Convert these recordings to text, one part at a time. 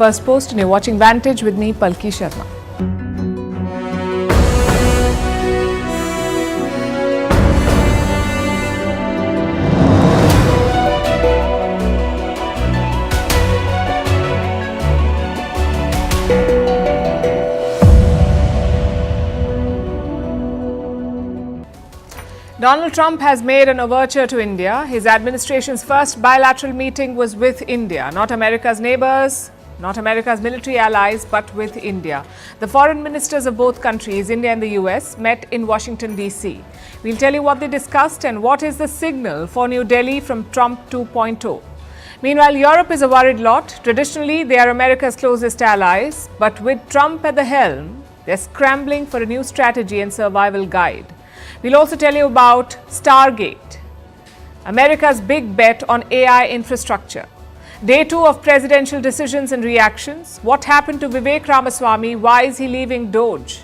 First post, and you're watching Vantage with me, Palki Sharma. Donald Trump has made an overture to India. His administration's first bilateral meeting was with India, not America's neighbors, not America's military allies, but with India. The foreign ministers of both countries, India and the US, met in Washington, D.C. We'll tell you what they discussed and what is the signal for New Delhi from Trump 2.0. Meanwhile, Europe is a worried lot. Traditionally, they are America's closest allies, but with Trump at the helm, they're scrambling for a new strategy and survival guide. We'll also tell you about Stargate, America's big bet on AI infrastructure. Day 2 of presidential decisions and reactions. What happened to Vivek Ramaswamy? Why is he leaving Doge?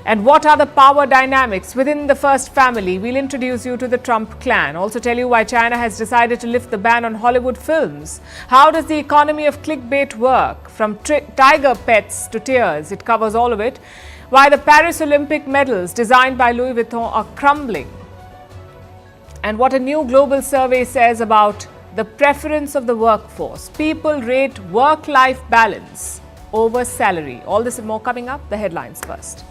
And what are the power dynamics within the first family? We'll introduce you to the Trump clan. Also tell you why China has decided to lift the ban on Hollywood films. How does the economy of clickbait work? From tiger pets to tears, it covers all of it. Why the Paris Olympic medals designed by Louis Vuitton are crumbling. And what a new global survey says about the preference of the workforce. People rate work-life balance over salary. All this and more coming up. The headlines first.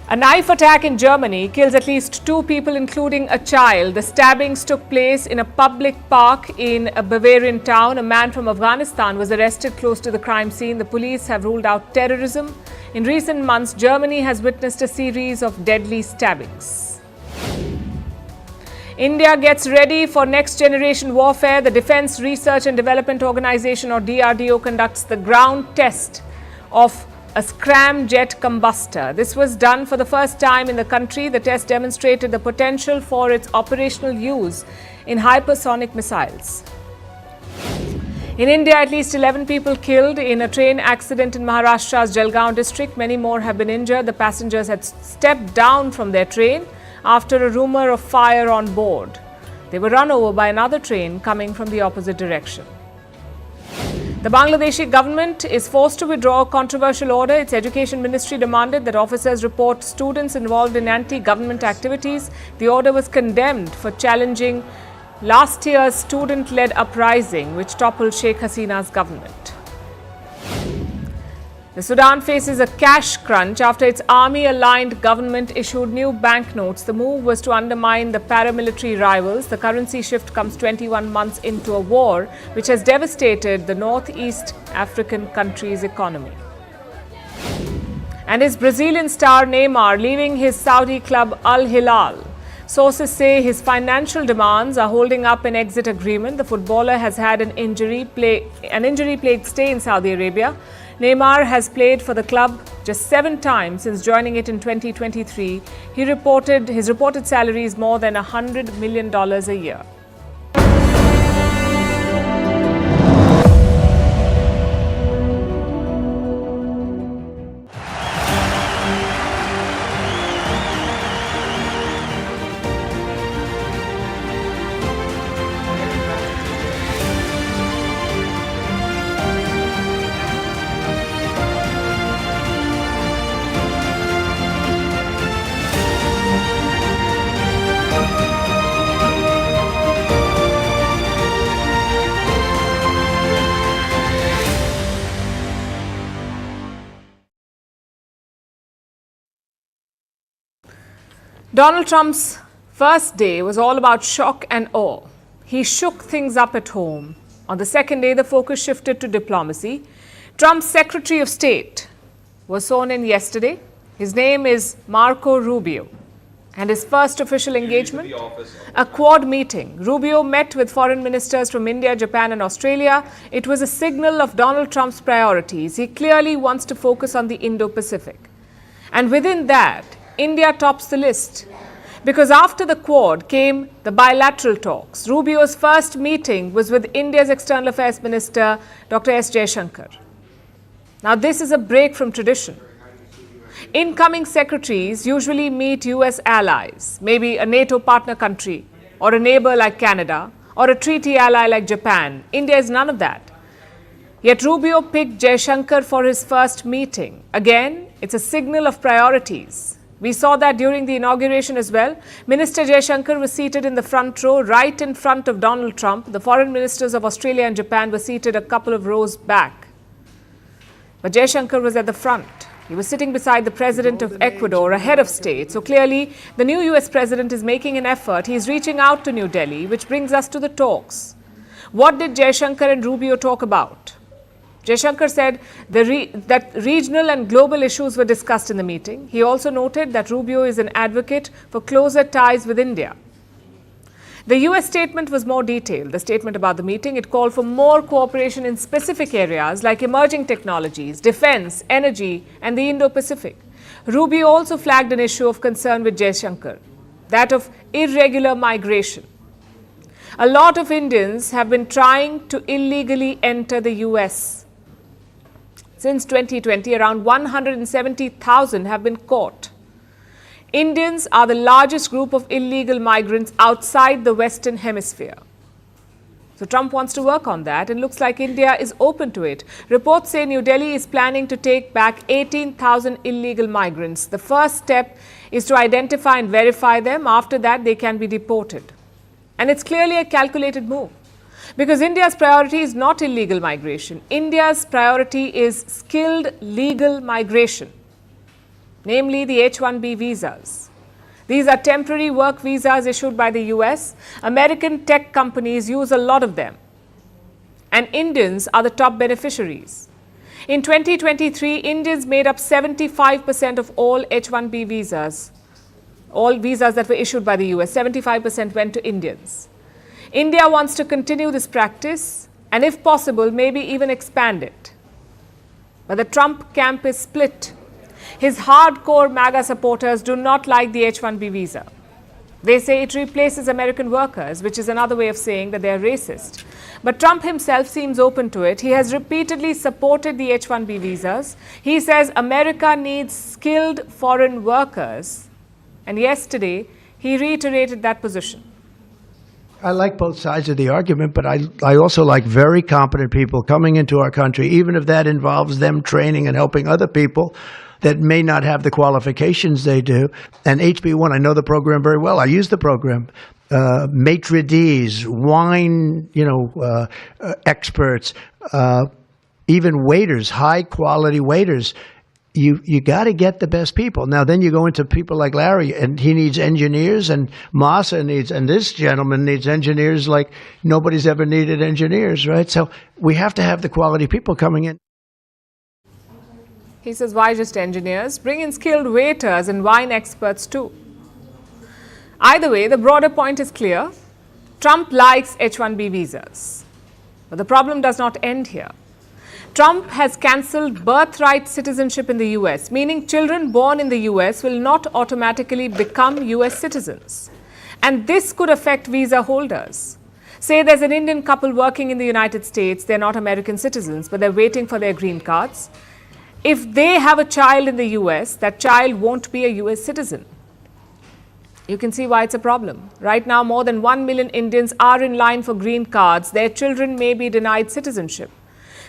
A knife attack in Germany kills at least 2 people, including a child. The stabbings took place in a public park in a Bavarian town. A man from Afghanistan was arrested close to the crime scene. The police have ruled out terrorism. In recent months, Germany has witnessed a series of deadly stabbings. India gets ready for next generation warfare. The Defence Research and Development Organisation, or DRDO, conducts the ground test of a scramjet combustor. This was done for the first time in the country. The test demonstrated the potential for its operational use in hypersonic missiles. In India, at least 11 people killed in a train accident in Maharashtra's Jalgaon district. Many more have been injured. The passengers had stepped down from their train after a rumor of fire on board. They were run over by another train coming from the opposite direction. The Bangladeshi government is forced to withdraw a controversial order. Its education ministry demanded that officers report students involved in anti-government activities. The order was condemned for challenging last year's student-led uprising, which toppled Sheikh Hasina's government. The Sudan faces a cash crunch after its army-aligned government issued new banknotes. The move was to undermine the paramilitary rivals. The currency shift comes 21 months into a war which has devastated the Northeast African country's economy. And his Brazilian star Neymar leaving his Saudi club Al Hilal. Sources say his financial demands are holding up an exit agreement. The footballer has had an injury-plagued stay in Saudi Arabia. Neymar has played for the club just 7 times since joining it in 2023. His reported salary is more than $100 million a year. Donald Trump's first day was all about shock and awe. He shook things up at home. On the second day, the focus shifted to diplomacy. Trump's Secretary of State was sworn in yesterday. His name is Marco Rubio. And his first official engagement, a Quad meeting. Rubio met with foreign ministers from India, Japan and Australia. It was a signal of Donald Trump's priorities. He clearly wants to focus on the Indo-Pacific. And within that, India tops the list, because after the Quad came the bilateral talks. Rubio's first meeting was with India's External Affairs Minister, Dr. S. Jaishankar. Now, this is a break from tradition. Incoming secretaries usually meet US allies, maybe a NATO partner country, or a neighbor like Canada, or a treaty ally like Japan. India is none of that. Yet Rubio picked Jaishankar for his first meeting. Again, it's a signal of priorities. We saw that during the inauguration as well. Minister Jaishankar was seated in the front row, right in front of Donald Trump. The foreign ministers of Australia and Japan were seated a couple of rows back. But Jaishankar was at the front. He was sitting beside the president of Ecuador, a head of state. So clearly, the new US president is making an effort. He is reaching out to New Delhi, which brings us to the talks. What did Jaishankar and Rubio talk about? Jaishankar said that regional and global issues were discussed in the meeting. He also noted that Rubio is an advocate for closer ties with India. The US statement was more detailed. The statement about the meeting, it called for more cooperation in specific areas like emerging technologies, defense, energy, and the Indo-Pacific. Rubio also flagged an issue of concern with Jaishankar, that of irregular migration. A lot of Indians have been trying to illegally enter the US. Since 2020, around 170,000 have been caught. Indians are the largest group of illegal migrants outside the Western Hemisphere. So Trump wants to work on that and looks like India is open to it. Reports say New Delhi is planning to take back 18,000 illegal migrants. The first step is to identify and verify them. After that, they can be deported. And it's clearly a calculated move. Because India's priority is not illegal migration. India's priority is skilled legal migration, namely the H-1B visas. These are temporary work visas issued by the US. American tech companies use a lot of them. And Indians are the top beneficiaries. In 2023, Indians made up 75% of all H-1B visas. All visas that were issued by the US, 75% went to Indians. India wants to continue this practice and, if possible, maybe even expand it. But the Trump camp is split. His hardcore MAGA supporters do not like the H-1B visa. They say it replaces American workers, which is another way of saying that they are racist. But Trump himself seems open to it. He has repeatedly supported the H-1B visas. He says America needs skilled foreign workers. And yesterday, he reiterated that position. I like both sides of the argument, but I also like very competent people coming into our country, even if that involves them training and helping other people that may not have the qualifications they do. And HB1, I know the program very well. I use the program. Maitre d's, wine, experts, even waiters, high quality waiters. You got to get the best people. Now, then you go into people like Larry, and he needs engineers, and Massa needs, and this gentleman needs engineers like nobody's ever needed engineers, right? So we have to have the quality people coming in. He says, why just engineers? Bring in skilled waiters and wine experts too. Either way, the broader point is clear. Trump likes H-1B visas. But the problem does not end here. Trump has cancelled birthright citizenship in the US, meaning children born in the US will not automatically become US citizens. And this could affect visa holders. Say there's an Indian couple working in the United States, they're not American citizens, but they're waiting for their green cards. If they have a child in the US, that child won't be a US citizen. You can see why it's a problem. Right now, more than 1 million Indians are in line for green cards. Their children may be denied citizenship.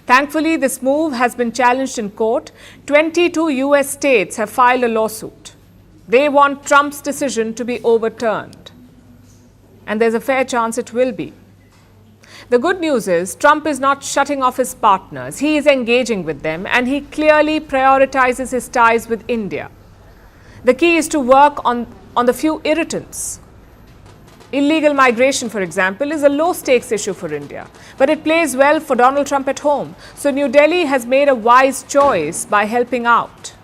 Thankfully, this move has been challenged in court. 22 US states have filed a lawsuit. They want Trump's decision to be overturned. And there's a fair chance it will be. The good news is Trump is not shutting off his partners. He is engaging with them, and he clearly prioritizes his ties with India. The key is to work on the few irritants. Illegal migration, for example, is a low-stakes issue for India, but it plays well for Donald Trump at home. So New Delhi has made a wise choice by helping out.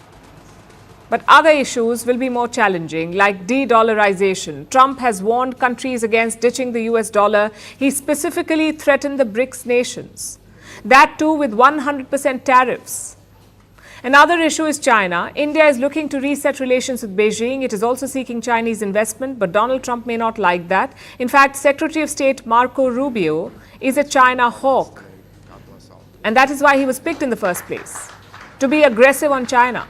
But other issues will be more challenging, like de-dollarization. Trump has warned countries against ditching the US dollar. He specifically threatened the BRICS nations. That too with 100% tariffs. Another issue is China. India is looking to reset relations with Beijing. It is also seeking Chinese investment, but Donald Trump may not like that. In fact, Secretary of State Marco Rubio is a China hawk. And that is why he was picked in the first place, to be aggressive on China.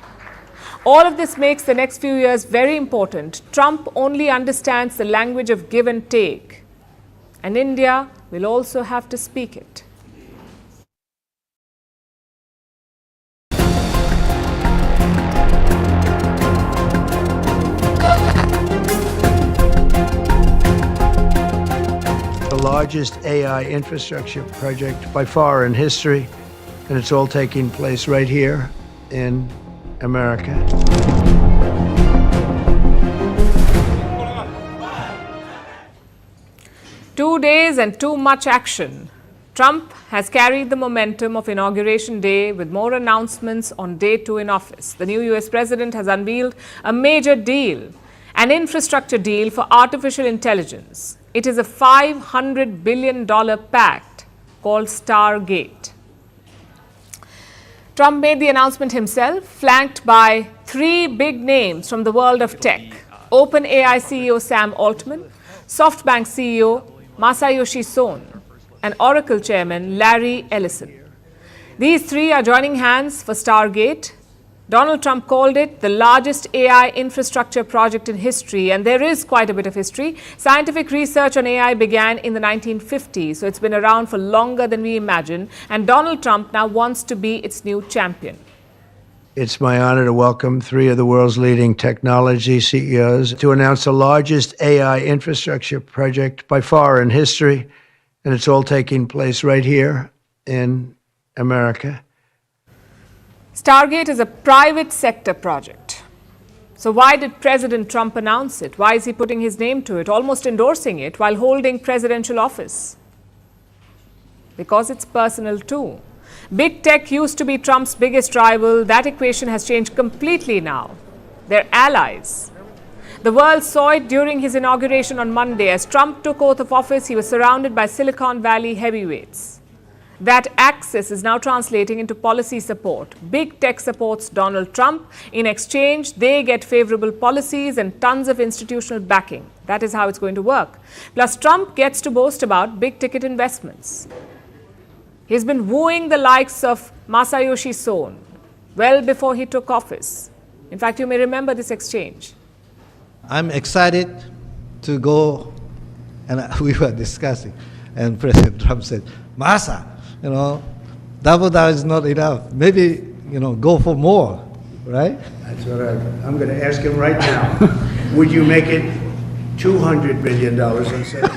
All of this makes the next few years very important. Trump only understands the language of give and take, and India will also have to speak it. largest AI infrastructure project by far in history, and it's all taking place right here in America. Two days and too much action. Trump has carried the momentum of Inauguration Day with more announcements on day 2 in office. The new US president has unveiled a major deal, an infrastructure deal for artificial intelligence. It is a $500 billion pact called Stargate. Trump made the announcement himself, flanked by 3 big names from the world of tech: OpenAI CEO Sam Altman, SoftBank CEO Masayoshi Son, and Oracle Chairman Larry Ellison. These 3 are joining hands for Stargate. Donald Trump called it the largest AI infrastructure project in history, and there is quite a bit of history. Scientific research on AI began in the 1950s, so it's been around for longer than we imagine, and Donald Trump now wants to be its new champion. It's my honor to welcome 3 of the world's leading technology CEOs to announce the largest AI infrastructure project by far in history, and it's all taking place right here in America. Stargate is a private sector project. So why did President Trump announce it? Why is he putting his name to it, almost endorsing it while holding presidential office? Because it's personal too. Big tech used to be Trump's biggest rival. That equation has changed completely now. They're allies. The world saw it during his inauguration on Monday. As Trump took oath of office, he was surrounded by Silicon Valley heavyweights. That access is now translating into policy support. Big tech supports Donald Trump. In exchange, they get favorable policies and tons of institutional backing. That is how it's going to work. Plus, Trump gets to boast about big ticket investments. He's been wooing the likes of Masayoshi Son well before he took office. In fact, you may remember this exchange. I'm excited to go, and we were discussing, and President Trump said, Masa, double is not enough. Maybe, go for more, right? That's what I'm going to ask him right now. Would you make it $200 billion instead of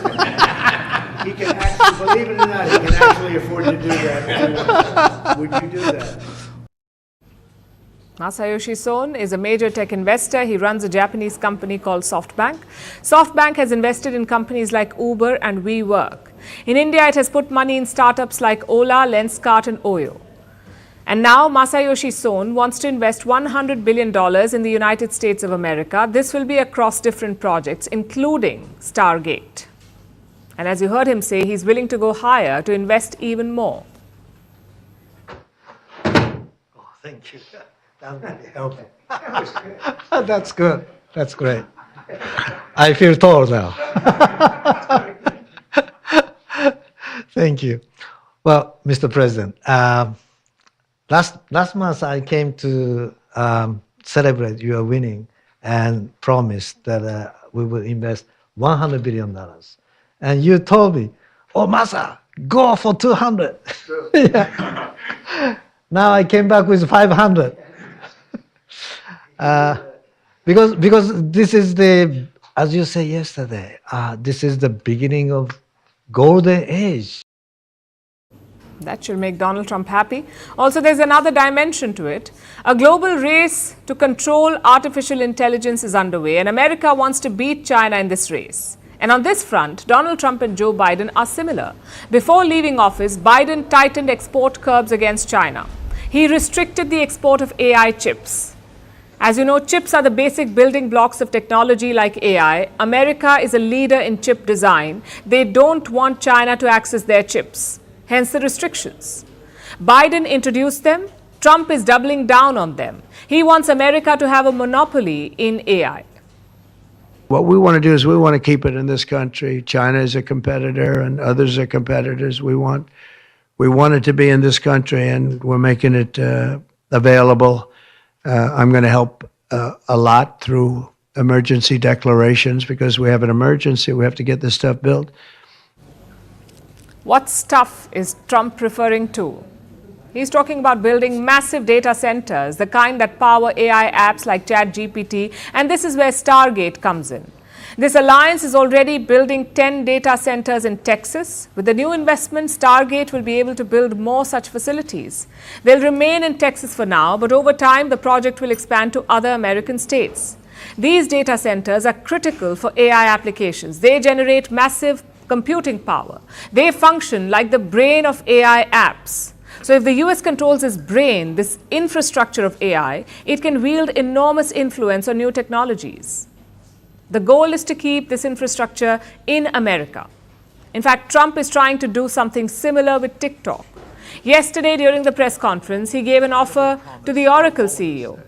He can actually, believe it or not, he can actually afford to do that. Would you do that? Masayoshi Son is a major tech investor. He runs a Japanese company called SoftBank. SoftBank has invested in companies like Uber and WeWork. In India, it has put money in startups like Ola, Lenskart, and Oyo. And now Masayoshi Son wants to invest $100 billion in the United States of America. This will be across different projects, including Stargate. And as you heard him say, he's willing to go higher to invest even more. Oh, thank you. That really helped. That's good. That's great. I feel tall now. Thank you. Well, Mr. President, last month I came to celebrate your winning and promised that we will invest $100 billion. And you told me, oh, Masa, go for 200. Yeah. Now I came back with 500. Because this is the, as you said yesterday, this is the beginning of golden age. That should make Donald Trump happy. Also, there's another dimension to it. A global race to control artificial intelligence is underway, and America wants to beat China in this race. And on this front, Donald Trump and Joe Biden are similar. Before leaving office, Biden tightened export curbs against China. He restricted the export of AI chips. As you know, chips are the basic building blocks of technology like AI. America is a leader in chip design. They don't want China to access their chips, hence the restrictions. Biden introduced them. Trump is doubling down on them. He wants America to have a monopoly in AI. What we want to do is we want to keep it in this country. China is a competitor and others are competitors. We want it to be in this country, and we're making it available. I'm going to help a lot through emergency declarations because we have an emergency. We have to get this stuff built. What stuff is Trump referring to? He's talking about building massive data centers, the kind that power AI apps like ChatGPT, and this is where Stargate comes in. This alliance is already building 10 data centers in Texas. With the new investment, Stargate will be able to build more such facilities. They'll remain in Texas for now, but over time, the project will expand to other American states. These data centers are critical for AI applications. They generate massive computing power. They function like the brain of AI apps. So if the US controls this brain, this infrastructure of AI, it can wield enormous influence on new technologies. The goal is to keep this infrastructure in America. In fact, Trump is trying to do something similar with TikTok. Yesterday, during the press conference, he gave an offer to the Oracle CEO.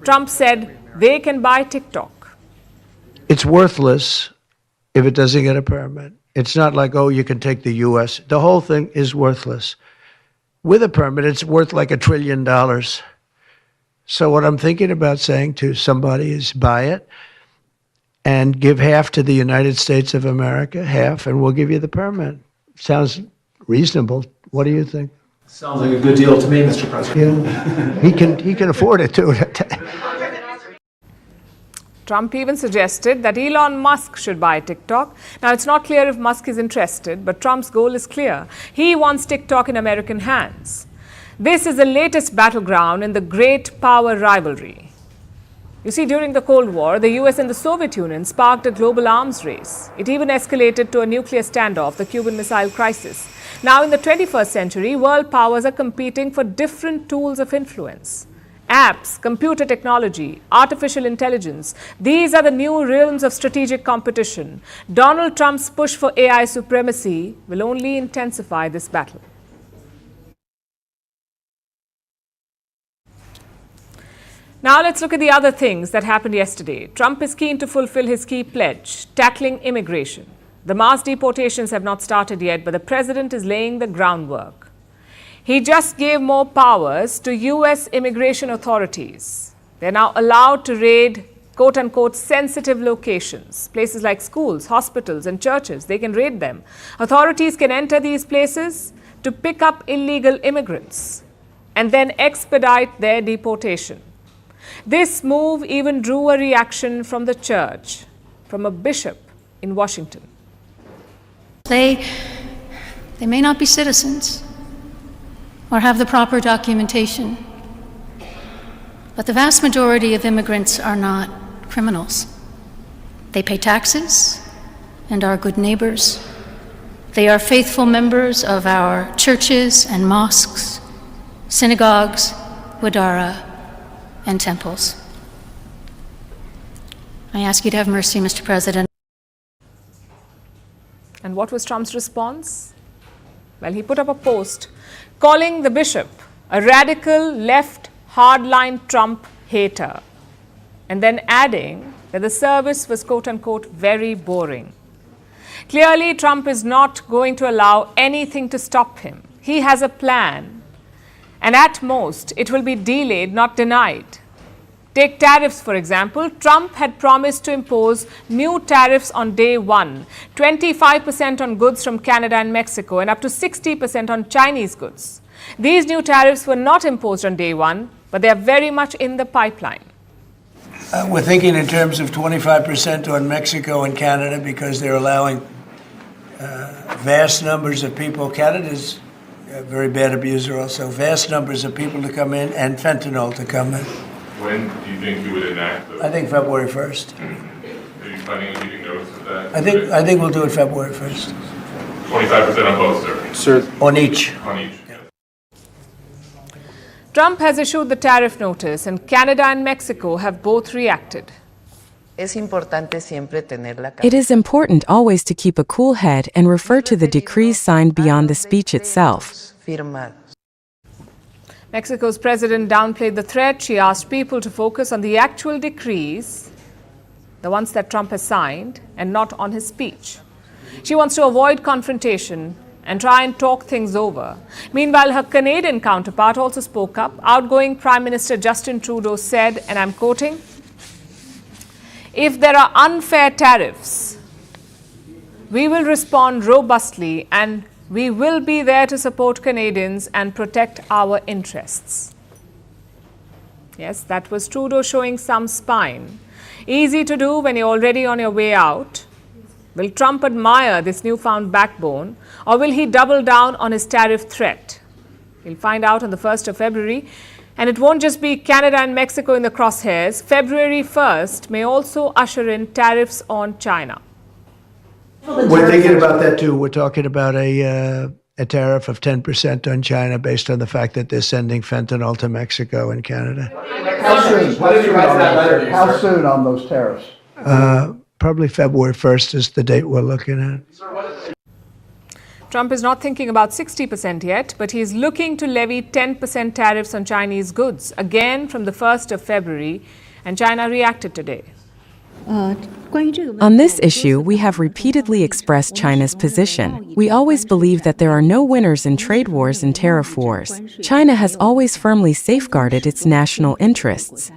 Trump said they can buy TikTok. It's worthless if it doesn't get a permit. It's not like, oh, you can take the U.S. The whole thing is worthless. With a permit, it's worth like $1 trillion. So what I'm thinking about saying to somebody is buy it and give half to the United States of America, half, and we'll give you the permit. Sounds reasonable. What do you think? Sounds like a good deal to me, Mr. President. Yeah, he can afford it too. Trump even suggested that Elon Musk should buy TikTok. Now, it's not clear if Musk is interested, but Trump's goal is clear. He wants TikTok in American hands. This is the latest battleground in the great power rivalry. You see, during the Cold War, the US and the Soviet Union sparked a global arms race. It even escalated to a nuclear standoff, the Cuban Missile Crisis. Now, in the 21st century, world powers are competing for different tools of influence. Apps, computer technology, artificial intelligence, these are the new realms of strategic competition. Donald Trump's push for AI supremacy will only intensify this battle. Now let's look at the other things that happened yesterday. Trump is keen to fulfill his key pledge, tackling immigration. The mass deportations have not started yet, but the president is laying the groundwork. He just gave more powers to US immigration authorities. They're now allowed to raid quote-unquote sensitive locations, places like schools, hospitals and churches. They can raid them. Authorities can enter these places to pick up illegal immigrants and then expedite their deportation. This move even drew a reaction from the church, from a bishop in Washington. They may not be citizens or have the proper documentation, but the vast majority of immigrants are not criminals. They pay taxes and are good neighbors. They are faithful members of our churches and mosques, synagogues, wadara, and temples. I ask you to have mercy, Mr. President. And what was Trump's response? Well, he put up a post calling the bishop a radical left hardline Trump hater, and then adding that the service was quote-unquote very boring. Clearly, Trump is not going to allow anything to stop him. He has a plan, and at most, it will be delayed, not denied. Take tariffs, for example. Trump had promised to impose new tariffs on day one, 25% on goods from Canada and Mexico and up to 60% on Chinese goods. These new tariffs were not imposed on day one, but they are very much in the pipeline. We're thinking in terms of 25% on Mexico and Canada because they're allowing vast numbers of people. Canada's a very bad abuser also. Vast numbers of people to come in and fentanyl to come in. When do you think you would enact those? I think February 1st. Are you planning on giving notice of that? I think we'll do it February 1st. 25% on both, sir? On each. On each. Trump has issued the tariff notice, and Canada and Mexico have both reacted. It is important always to keep a cool head and refer to the decrees signed beyond the speech itself. Mexico's president downplayed the threat. She asked people to focus on the actual decrees, the ones that Trump has signed, and not on his speech. She wants to avoid confrontation and try and talk things over. Meanwhile, her Canadian counterpart also spoke up. Outgoing Prime Minister Justin Trudeau said, and I'm quoting, "If there are unfair tariffs, we will respond robustly and we will be there to support Canadians and protect our interests." Yes, that was Trudeau showing some spine. Easy to do when you're already on your way out. Will Trump admire this newfound backbone, or will he double down on his tariff threat? We'll find out on the 1st of February. And it won't just be Canada and Mexico in the crosshairs. February 1st may also usher in tariffs on China. We're thinking about that too. We're talking about a tariff of 10% on China based on the fact that they're sending fentanyl to Mexico and Canada. How soon? How soon on those tariffs? Probably February 1st is the date we're looking at. Trump is not thinking about 60% yet, but he is looking to levy 10% tariffs on Chinese goods, again from the 1st of February, and China reacted today. On this issue, we have repeatedly expressed China's position. We always believe that there are no winners in trade wars and tariff wars. China has always firmly safeguarded its national interests.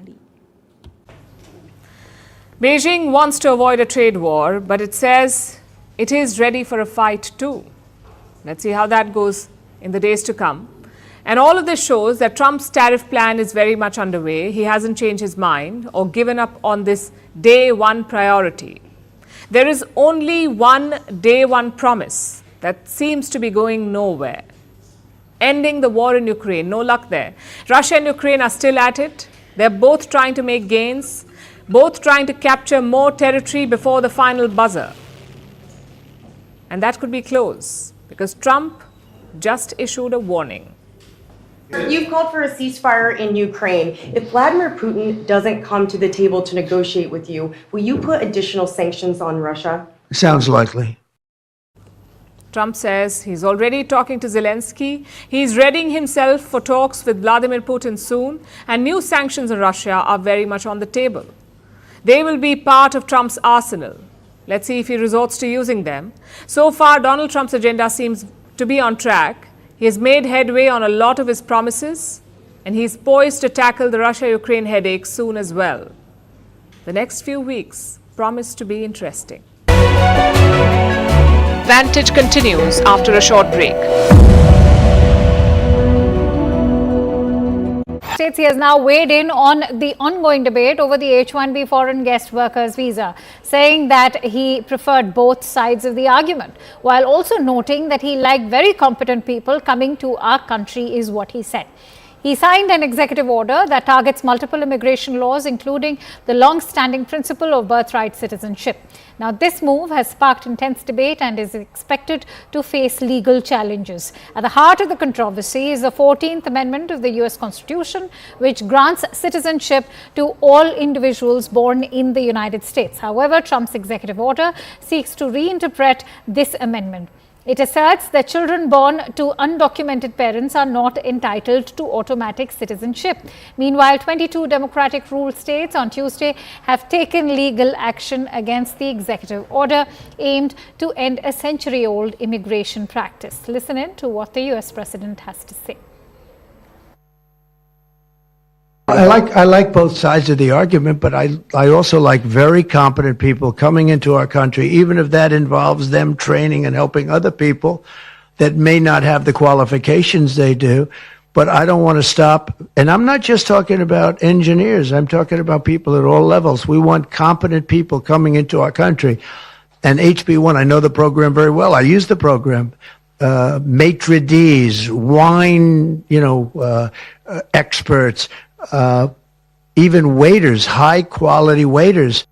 Beijing wants to avoid a trade war, but it says it is ready for a fight too. Let's see how that goes in the days to come. And all of this shows that Trump's tariff plan is very much underway. He hasn't changed his mind or given up on this day one priority. There is only one day one promise that seems to be going nowhere. Ending the war in Ukraine, no luck there. Russia and Ukraine are still at it. They're both trying to make gains, both trying to capture more territory before the final buzzer. And that could be close, because Trump just issued a warning. You've called for a ceasefire in Ukraine. If Vladimir Putin doesn't come to the table to negotiate with you, will you put additional sanctions on Russia? Sounds likely. Trump says he's already talking to Zelensky. He's readying himself for talks with Vladimir Putin soon, and new sanctions on Russia are very much on the table. They will be part of Trump's arsenal. Let's see if he resorts to using them. So far, Donald Trump's agenda seems to be on track. He has made headway on a lot of his promises, and he's poised to tackle the Russia-Ukraine headache soon as well. The next few weeks promise to be interesting. Vantage continues after a short break. States, he has now weighed in on the ongoing debate over the H-1B foreign guest workers visa, saying that he preferred both sides of the argument, while also noting that he liked very competent people coming to our country, is what he said. He signed an executive order that targets multiple immigration laws, including the long-standing principle of birthright citizenship. Now, this move has sparked intense debate and is expected to face legal challenges. At the heart of the controversy is the 14th Amendment of the U.S. Constitution, which grants citizenship to all individuals born in the United States. However, Trump's executive order seeks to reinterpret this amendment. It asserts that children born to undocumented parents are not entitled to automatic citizenship. Meanwhile, 22 Democratic-ruled states on Tuesday have taken legal action against the executive order aimed to end a century-old immigration practice. Listen in to what the U.S. president has to say. I like both sides of the argument, but I also like very competent people coming into our country, even if that involves them training and helping other people that may not have the qualifications they do. But I don't want to stop. And I'm not just talking about engineers. I'm talking about people at all levels. We want competent people coming into our country. And HB1, I know the program very well. I use the program. Maitre d's, wine, experts, even waiters, high quality waiters.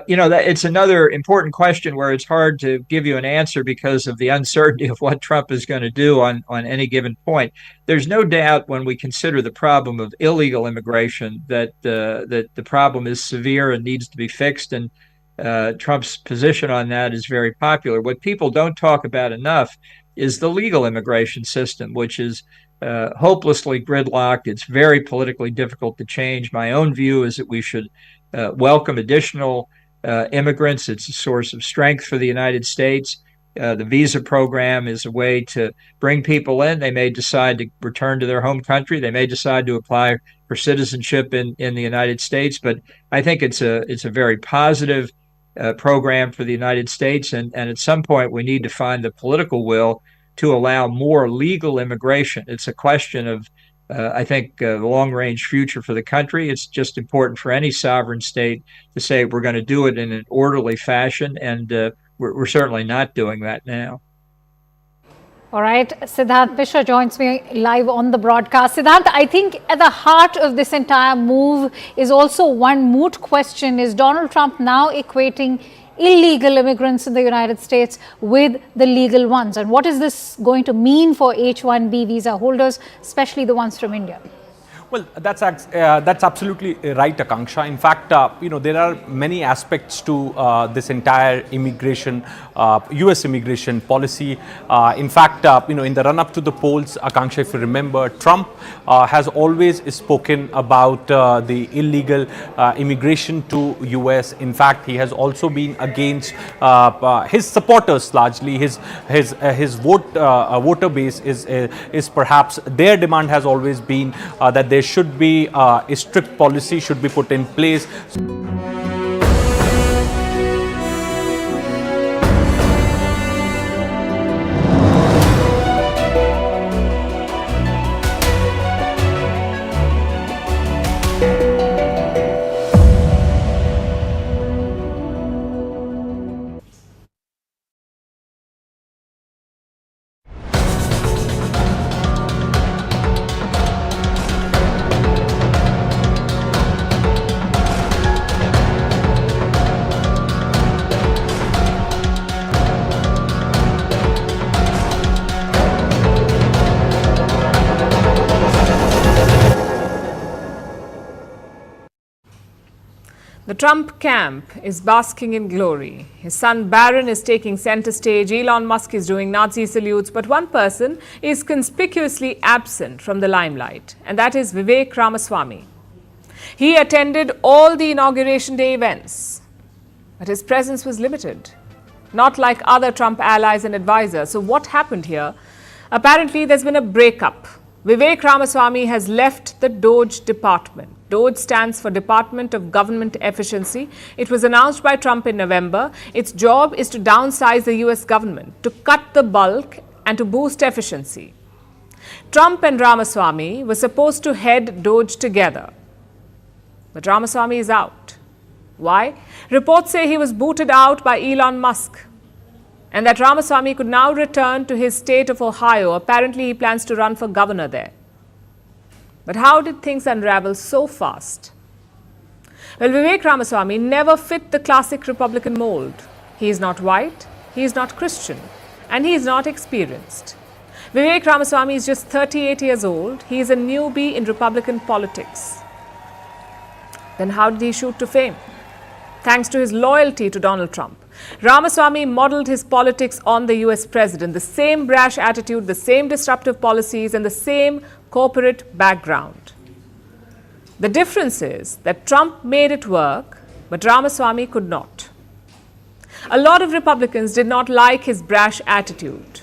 It's another important question where it's hard to give you an answer because of the uncertainty of what Trump is going to do on any given point. There's no doubt when we consider the problem of illegal immigration that the problem is severe and needs to be fixed. And Trump's position on that is very popular. What people don't talk about enough is the legal immigration system, which is hopelessly gridlocked. It's very politically difficult to change. My own view is that we should welcome additional immigrants. It's a source of strength for the United States. The visa program is a way to bring people in. They may decide to return to their home country. They may decide to apply for citizenship in the United States. But I think it's a very positive program for the United States. And at some point, we need to find the political will to allow more legal immigration. It's a question of I think the long-range future for the country, it's just important for any sovereign state to say we're going to do it in an orderly fashion, and we're certainly not doing that now. All right, Siddharth Mishra joins me live on the broadcast. Siddharth, I think at the heart of this entire move is also one moot question. Is Donald Trump now equating illegal immigrants in the United States with the legal ones? And what is this going to mean for H-1B visa holders, especially the ones from India? Well, that's absolutely right, Akanksha. In fact, there are many aspects to this entire immigration, U.S. immigration policy. In fact, in the run-up to the polls, Akanksha, if you remember, Trump has always spoken about the illegal immigration to U.S. In fact, he has also been against his supporters largely. His voter base is perhaps their demand has always been that there should be a strict policy should be put in place. The Trump camp is basking in glory. His son Barron is taking center stage. Elon Musk is doing Nazi salutes. But one person is conspicuously absent from the limelight, and that is Vivek Ramaswamy. He attended all the Inauguration Day events, but his presence was limited, not like other Trump allies and advisors. So what happened here? Apparently, there's been a breakup. Vivek Ramaswamy has left the DOGE department. DOGE stands for Department of Government Efficiency. It was announced by Trump in November. Its job is to downsize the US government, to cut the bulk and to boost efficiency. Trump and Ramaswamy were supposed to head DOGE together. But Ramaswamy is out. Why? Reports say he was booted out by Elon Musk, and that Ramaswamy could now return to his state of Ohio. Apparently, he plans to run for governor there. But how did things unravel so fast? Well, Vivek Ramaswamy never fit the classic Republican mold. He is not white, he is not Christian, and he is not experienced. Vivek Ramaswamy is just 38 years old. He is a newbie in Republican politics. Then how did he shoot to fame? Thanks to his loyalty to Donald Trump. Ramaswamy modeled his politics on the US president, the same brash attitude, the same disruptive policies, and the same corporate background. The difference is that Trump made it work, but Ramaswamy could not. A lot of Republicans did not like his brash attitude.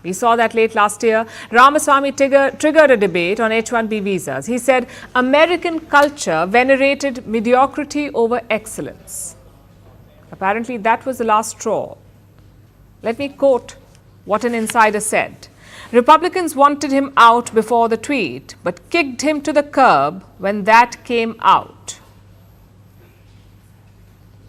We saw that late last year. Ramaswamy triggered a debate on H-1B visas. He said American culture venerated mediocrity over excellence. Apparently, that was the last straw. Let me quote what an insider said. Republicans wanted him out before the tweet, but kicked him to the curb when that came out.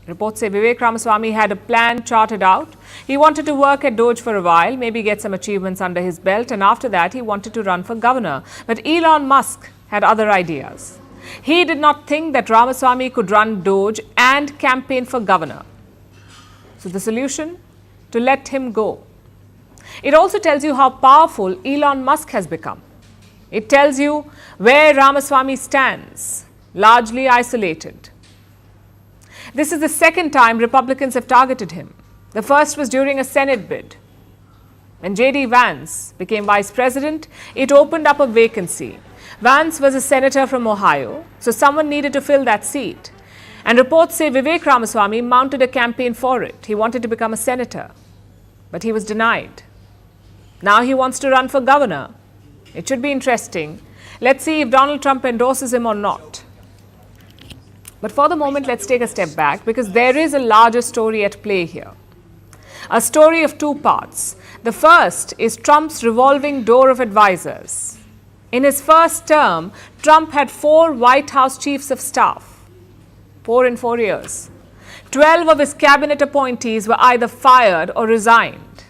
Reports say Vivek Ramaswamy had a plan charted out. He wanted to work at DOGE for a while, maybe get some achievements under his belt, and after that he wanted to run for governor. But Elon Musk had other ideas. He did not think that Ramaswamy could run DOGE and campaign for governor. So the solution? To let him go. It also tells you how powerful Elon Musk has become. It tells you where Ramaswamy stands, largely isolated. This is the second time Republicans have targeted him. The first was during a Senate bid. When J.D. Vance became vice president, it opened up a vacancy. Vance was a senator from Ohio, so someone needed to fill that seat. And reports say Vivek Ramaswamy mounted a campaign for it. He wanted to become a senator, but he was denied. Now he wants to run for governor. It should be interesting. Let's see if Donald Trump endorses him or not. But for the moment, let's take a step back, because there is a larger story at play here. A story of two parts. The first is Trump's revolving door of advisors. In his first term, Trump had 4 White House chiefs of staff. 4 in 4 years. 12 of his cabinet appointees were either fired or resigned.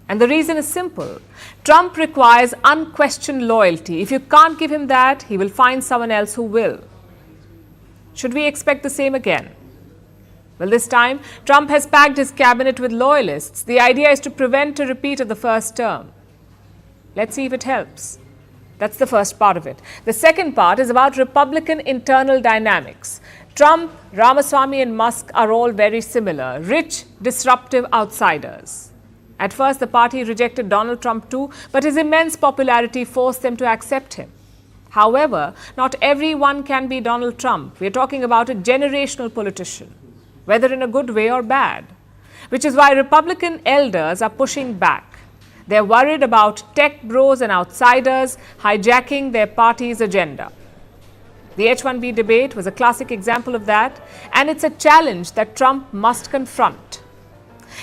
And the reason is simple. Trump requires unquestioned loyalty. If you can't give him that, he will find someone else who will. Should we expect the same again? Well, this time, Trump has packed his cabinet with loyalists. The idea is to prevent a repeat of the first term. Let's see if it helps. That's the first part of it. The second part is about Republican internal dynamics. Trump, Ramaswamy and Musk are all very similar, rich, disruptive outsiders. At first, the party rejected Donald Trump too, but his immense popularity forced them to accept him. However, not everyone can be Donald Trump. We are talking about a generational politician, whether in a good way or bad, which is why Republican elders are pushing back. They're worried about tech bros and outsiders hijacking their party's agenda. The H-1B debate was a classic example of that, and it's a challenge that Trump must confront.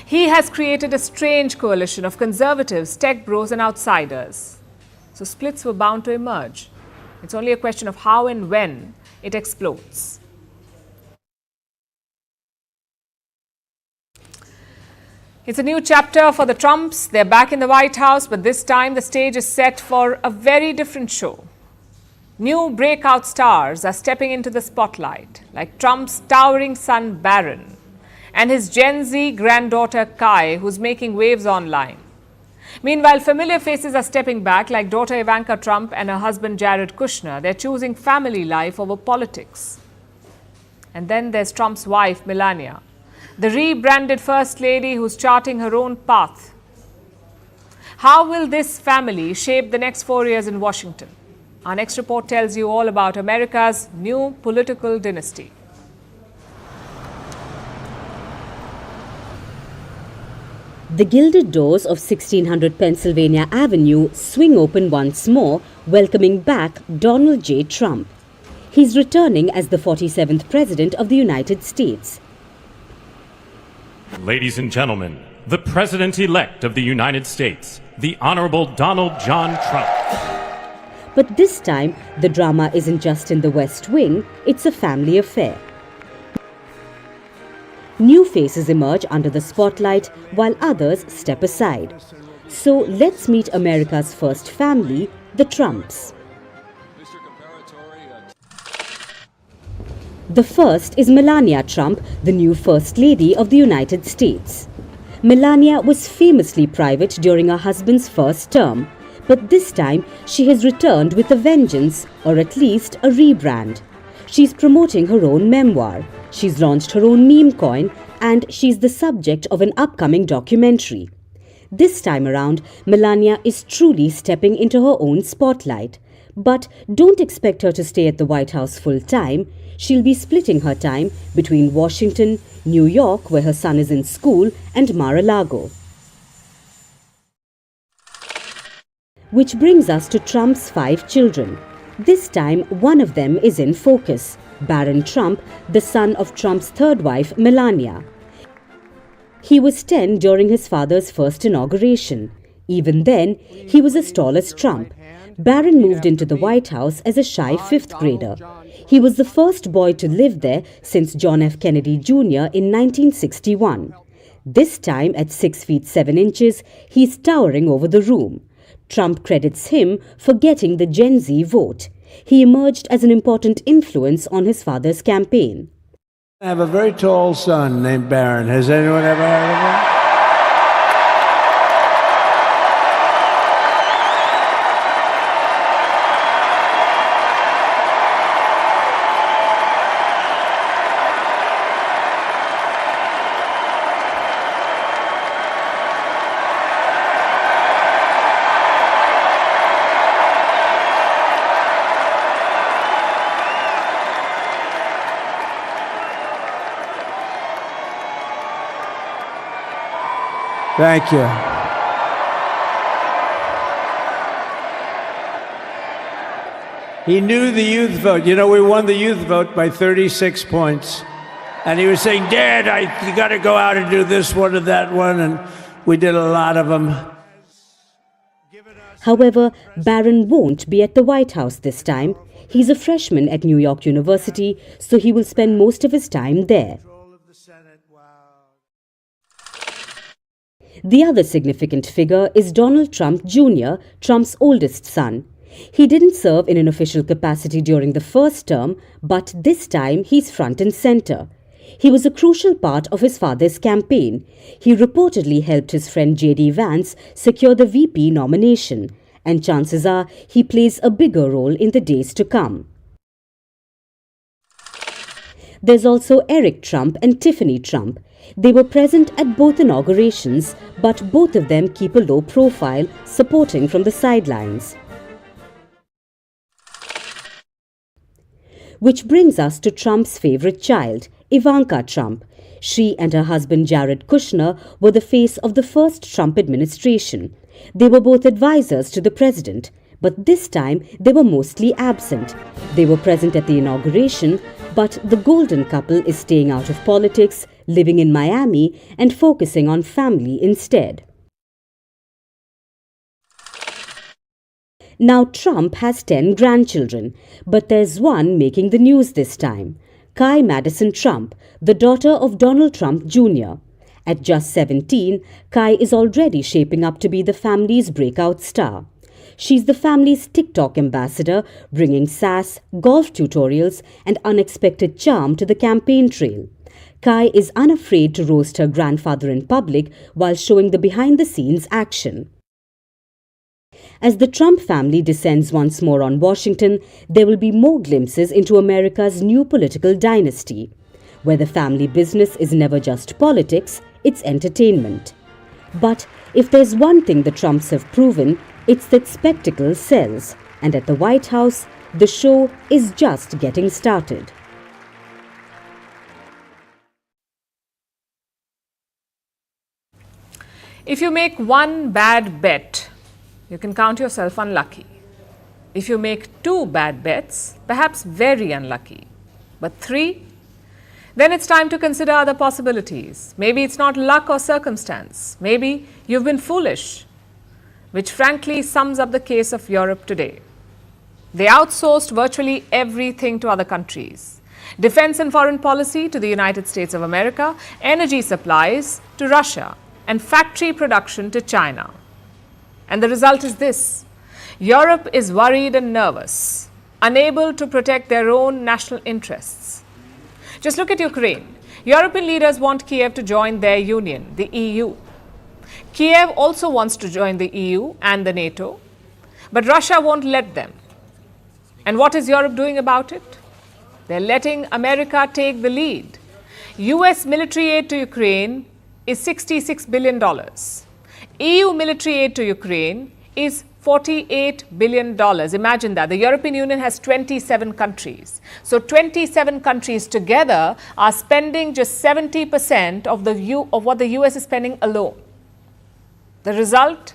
He has created a strange coalition of conservatives, tech bros and outsiders. So splits were bound to emerge. It's only a question of how and when it explodes. It's a new chapter for the Trumps. They're back in the White House, but this time the stage is set for a very different show. New breakout stars are stepping into the spotlight, like Trump's towering son Barron and his Gen Z granddaughter Kai, who's making waves online. Meanwhile, familiar faces are stepping back, like daughter Ivanka Trump and her husband Jared Kushner. They're choosing family life over politics. And then there's Trump's wife, Melania, the rebranded First Lady who's charting her own path. How will this family shape the next 4 years in Washington? Our next report tells you all about America's new political dynasty. The gilded doors of 1600 Pennsylvania Avenue swing open once more, welcoming back Donald J. Trump. He's returning as the 47th President of the United States. Ladies and gentlemen, the President-elect of the United States, the Honorable Donald John Trump. But this time, the drama isn't just in the West Wing, it's a family affair. New faces emerge under the spotlight while others step aside. So let's meet America's first family, the Trumps. The first is Melania Trump, the new First Lady of the United States. Melania was famously private during her husband's first term, but this time she has returned with a vengeance, or at least a rebrand. She's promoting her own memoir, she's launched her own meme coin, and she's the subject of an upcoming documentary. This time around, Melania is truly stepping into her own spotlight. But don't expect her to stay at the White House full time. She'll be splitting her time between Washington, New York, where her son is in school, and Mar-a-Lago. Which brings us to Trump's 5 children. This time, one of them is in focus, Barron Trump, the son of Trump's third wife, Melania. He was 10 during his father's first inauguration. Even then, he was as tall as Trump. Barron moved into the White House as a shy 5th grader. He was the first boy to live there since John F. Kennedy Jr. in 1961. This time, at 6 feet 7 inches, he's towering over the room. Trump credits him for getting the Gen Z vote. He emerged as an important influence on his father's campaign. I have a very tall son named Barron. Has anyone ever heard of him? Thank you. He knew the youth vote. You know, we won the youth vote by 36 points. And he was saying, Dad, you got to go out and do this one and that one. And we did a lot of them. However, Barron won't be at the White House this time. He's a freshman at New York University, so he will spend most of his time there. The other significant figure is Donald Trump Jr., Trump's oldest son. He didn't serve in an official capacity during the first term, but this time he's front and center. He was a crucial part of his father's campaign. He reportedly helped his friend J.D. Vance secure the VP nomination, and chances are he plays a bigger role in the days to come. There's also Eric Trump and Tiffany Trump. They were present at both inaugurations, but both of them keep a low profile, supporting from the sidelines. Which brings us to Trump's favorite child, Ivanka Trump. She and her husband Jared Kushner were the face of the first Trump administration. They were both advisors to the president, but this time they were mostly absent. They were present at the inauguration, but the golden couple is staying out of politics, living in Miami, and focusing on family instead. Now Trump has 10 grandchildren, but there's one making the news this time. Kai Madison Trump, the daughter of Donald Trump Jr. At just 17, Kai is already shaping up to be the family's breakout star. She's the family's TikTok ambassador, bringing sass, golf tutorials, and unexpected charm to the campaign trail. Kai is unafraid to roast her grandfather in public while showing the behind-the-scenes action. As the Trump family descends once more on Washington, there will be more glimpses into America's new political dynasty, where the family business is never just politics, it's entertainment. But if there's one thing the Trumps have proven, it's that spectacle sells, and at the White House, the show is just getting started. If you make one bad bet, you can count yourself unlucky. If you make two bad bets, perhaps very unlucky. But three? Then it's time to consider other possibilities. Maybe it's not luck or circumstance. Maybe you've been foolish, which frankly sums up the case of Europe today. They outsourced virtually everything to other countries. Defense and foreign policy to the United States of America, energy supplies to Russia, and factory production to China. And the result is this: Europe is worried and nervous, unable to protect their own national interests. Just look at Ukraine. European leaders want Kiev to join their union, the EU. Kiev also wants to join the EU and the NATO, but Russia won't let them. And what is Europe doing about it? They're letting America take the lead. US military aid to Ukraine is $66 billion. EU military aid to Ukraine is $48 billion. Imagine that. The European Union has 27 countries. So 27 countries together are spending just 70% of what the US is spending alone. The result?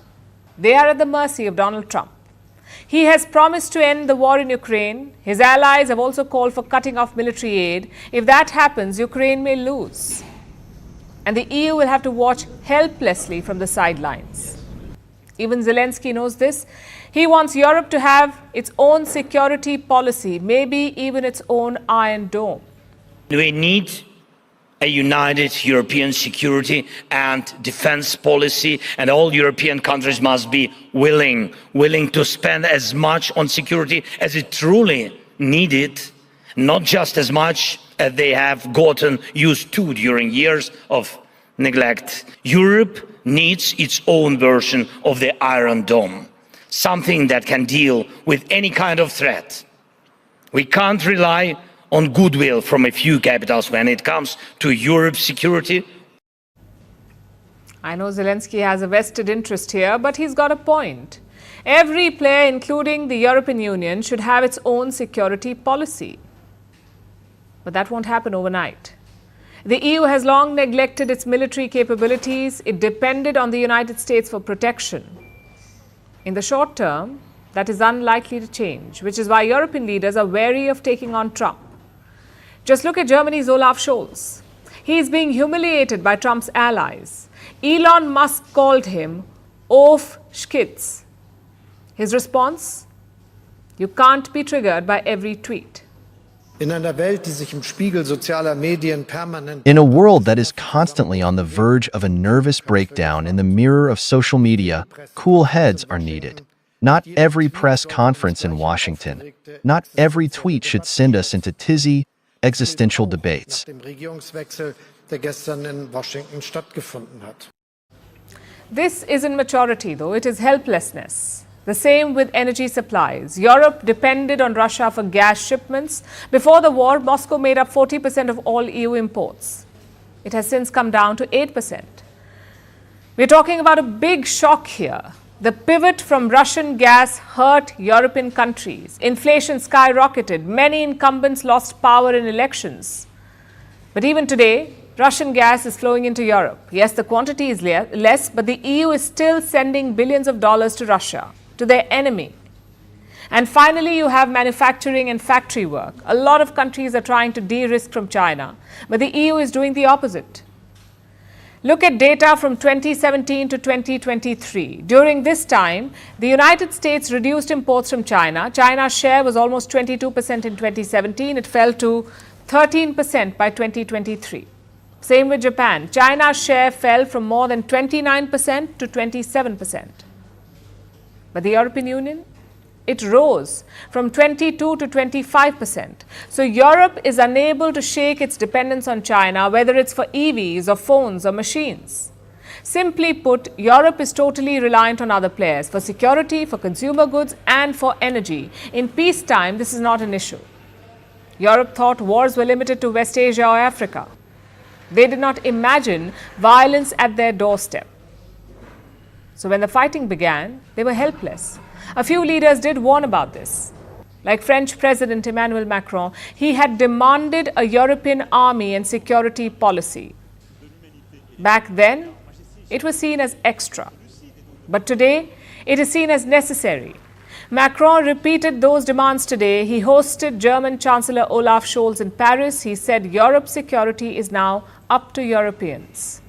They are at the mercy of Donald Trump. He has promised to end the war in Ukraine. His allies have also called for cutting off military aid. If that happens, Ukraine may lose. And the EU will have to watch helplessly from the sidelines. Even Zelensky knows this. He wants Europe to have its own security policy, maybe even its own Iron Dome. We need a united European security and defense policy, and all European countries must be willing to spend as much on security as it truly needed, not just as much as they have gotten used to during years of neglect. Europe needs its own version of the Iron Dome, something that can deal with any kind of threat. We can't rely on goodwill from a few capitals when it comes to Europe's security. I know Zelensky has a vested interest here, but he's got a point. Every player, including the European Union, should have its own security policy. But that won't happen overnight. The EU has long neglected its military capabilities. It depended on the United States for protection. In the short term, that is unlikely to change, which is why European leaders are wary of taking on Trump. Just look at Germany's Olaf Scholz. He is being humiliated by Trump's allies. Elon Musk called him Auf Spitz. His response? You can't be triggered by every tweet. In a world that is constantly on the verge of a nervous breakdown in the mirror of social media, cool heads are needed. Not every press conference in Washington, not every tweet should send us into tizzy, existential debates. This isn't maturity, though, it is helplessness. The same with energy supplies. Europe depended on Russia for gas shipments. Before the war, Moscow made up 40% of all EU imports. It has since come down to 8%. We're talking about a big shock here. The pivot from Russian gas hurt European countries. Inflation skyrocketed. Many incumbents lost power in elections. But even today, Russian gas is flowing into Europe. Yes, the quantity is less, but the EU is still sending billions of dollars to Russia, to their enemy. And finally, you have manufacturing and factory work. A lot of countries are trying to de-risk from China, but the EU is doing the opposite. Look at data from 2017 to 2023. During this time, the United States reduced imports from China. China's share was almost 22% in 2017. It fell to 13% by 2023. Same with Japan. China's share fell from more than 29% to 27%. But the European Union, it rose from 22 to 25%. So Europe is unable to shake its dependence on China, whether it's for EVs or phones or machines. Simply put, Europe is totally reliant on other players for security, for consumer goods, and for energy. In peacetime, this is not an issue. Europe thought wars were limited to West Asia or Africa. They did not imagine violence at their doorstep. So when the fighting began, they were helpless. A few leaders did warn about this. Like French President Emmanuel Macron, he had demanded a European army and security policy. Back then, it was seen as extra. But today, it is seen as necessary. Macron repeated those demands today. He hosted German Chancellor Olaf Scholz in Paris. He said Europe's security is now up to Europeans.